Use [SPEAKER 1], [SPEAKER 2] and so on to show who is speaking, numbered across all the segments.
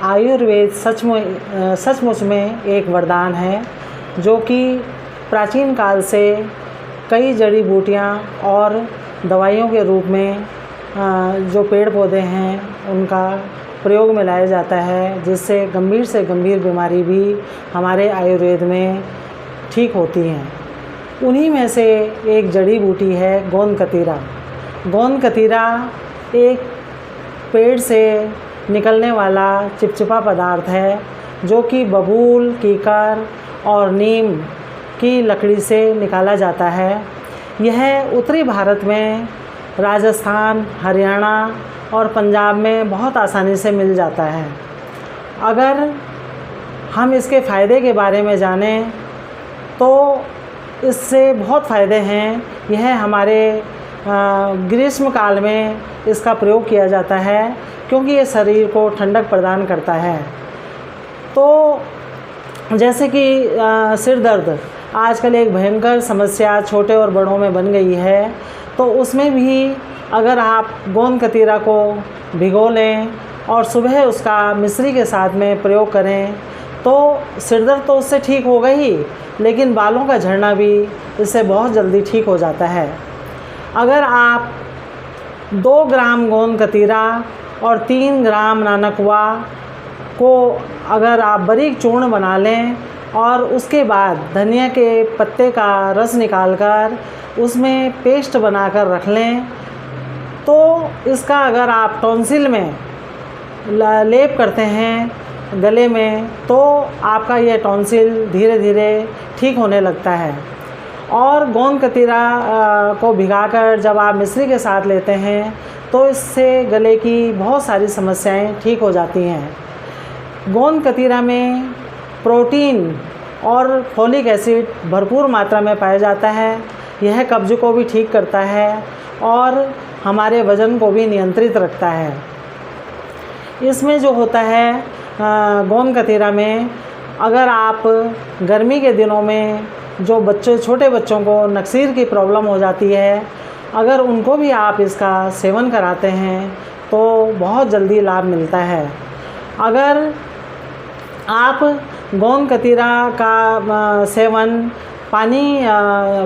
[SPEAKER 1] आयुर्वेद सचमुच में एक वरदान है, जो कि प्राचीन काल से कई जड़ी बूटियाँ और दवाइयों के रूप में जो पेड़ पौधे हैं उनका प्रयोग में लाया जाता है, जिससे गंभीर से गंभीर बीमारी भी हमारे आयुर्वेद में ठीक होती हैं। उन्हीं में से एक जड़ी बूटी है गोंद कतीरा। गोंद कतीरा एक पेड़ से निकलने वाला चिपचिपा पदार्थ है, जो कि बबूल, कीकर और नीम की लकड़ी से निकाला जाता है। यह उत्तरी भारत में राजस्थान, हरियाणा और पंजाब में बहुत आसानी से मिल जाता है। अगर हम इसके फ़ायदे के बारे में जानें तो इससे बहुत फ़ायदे हैं। यह हमारे ग्रीष्म काल में इसका प्रयोग किया जाता है, क्योंकि ये शरीर को ठंडक प्रदान करता है। तो जैसे कि सिर दर्द आजकल एक भयंकर समस्या छोटे और बड़ों में बन गई है, तो उसमें भी अगर आप गोंद कतीरा को भिगो लें और सुबह उसका मिश्री के साथ में प्रयोग करें तो सिर दर्द तो उससे ठीक होगा ही, लेकिन बालों का झड़ना भी इससे बहुत जल्दी ठीक हो जाता है। अगर आप 2 ग्राम गोंद कतीरा और 3 ग्राम नानकवा को अगर आप बारीक चूर्ण बना लें और उसके बाद धनिया के पत्ते का रस निकालकर उसमें पेस्ट बनाकर रख लें, तो इसका अगर आप टॉन्सिल में लेप करते हैं गले में, तो आपका यह टॉन्सिल धीरे धीरे ठीक होने लगता है। और गोंद कतीरा को भिगाकर जब आप मिश्री के साथ लेते हैं तो इससे गले की बहुत सारी समस्याएं ठीक हो जाती हैं। गोंद कतीरा में प्रोटीन और फोलिक एसिड भरपूर मात्रा में पाया जाता है। यह कब्ज को भी ठीक करता है और हमारे वज़न को भी नियंत्रित रखता है। इसमें जो होता है गोंद कतीरा में, अगर आप गर्मी के दिनों में जो छोटे बच्चों को नक्सीर की प्रॉब्लम हो जाती है, अगर उनको भी आप इसका सेवन कराते हैं तो बहुत जल्दी लाभ मिलता है। अगर आप गोंद कतीरा का सेवन पानी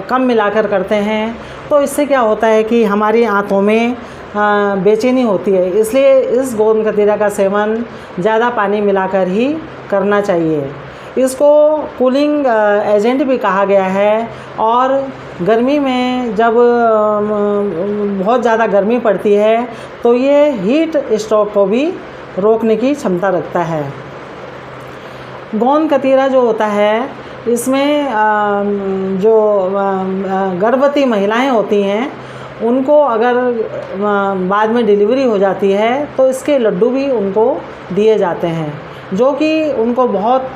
[SPEAKER 1] कम मिलाकर करते हैं तो इससे क्या होता है कि हमारी आंतों में बेचैनी होती है, इसलिए इस गोंद कतीरा का सेवन ज़्यादा पानी मिलाकर ही करना चाहिए। इसको कूलिंग एजेंट भी कहा गया है, और गर्मी में जब बहुत ज़्यादा गर्मी पड़ती है तो ये हीट स्ट्रोक को भी रोकने की क्षमता रखता है। गोंद कतीरा जो होता है, इसमें जो गर्भवती महिलाएं होती हैं उनको अगर बाद में डिलीवरी हो जाती है तो इसके लड्डू भी उनको दिए जाते हैं, जो कि उनको बहुत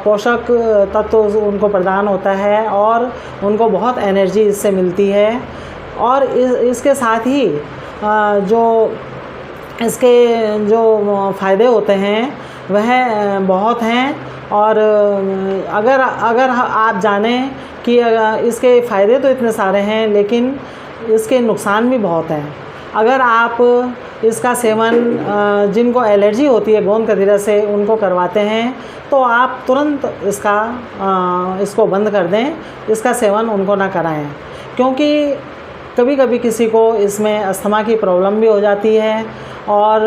[SPEAKER 1] पोषक तत्व उनको प्रदान होता है और उनको बहुत एनर्जी इससे मिलती है। और इसके साथ ही जो इसके जो फ़ायदे होते हैं वह बहुत हैं। और अगर आप जानें कि इसके फ़ायदे तो इतने सारे हैं, लेकिन इसके नुकसान भी बहुत हैं। अगर आप इसका सेवन जिनको एलर्जी होती है गोंद कतीरा से उनको करवाते हैं तो आप तुरंत इसको बंद कर दें, इसका सेवन उनको ना कराएं, क्योंकि कभी कभी किसी को इसमें अस्थमा की प्रॉब्लम भी हो जाती है और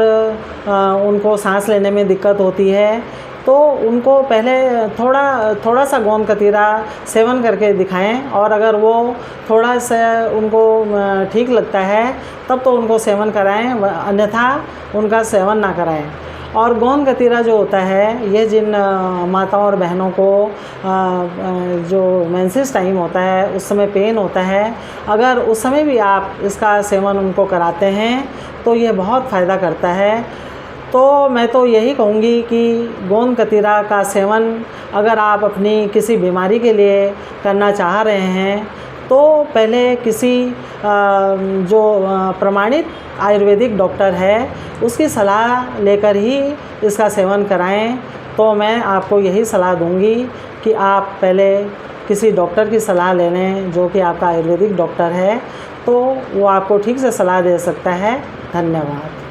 [SPEAKER 1] उनको सांस लेने में दिक्कत होती है, तो उनको पहले थोड़ा सा गोंद कतीरा सेवन करके दिखाएं, और अगर वो थोड़ा सा उनको ठीक लगता है तब तो उनको सेवन कराएं, अन्यथा उनका सेवन ना कराएं। और गोंद कतीरा जो होता है, ये जिन माताओं और बहनों को जो मेंसेस टाइम होता है उस समय पेन होता है, अगर उस समय भी आप इसका सेवन उनको कराते हैं तो ये बहुत फ़ायदा करता है। तो मैं तो यही कहूँगी कि गोंद कतीरा का सेवन अगर आप अपनी किसी बीमारी के लिए करना चाह रहे हैं तो पहले किसी जो प्रमाणित आयुर्वेदिक डॉक्टर है उसकी सलाह लेकर ही इसका सेवन कराएं। तो मैं आपको यही सलाह दूंगी कि आप पहले किसी डॉक्टर की सलाह ले लें, जो कि आपका आयुर्वेदिक डॉक्टर है, तो वो आपको ठीक से सलाह दे सकता है। धन्यवाद।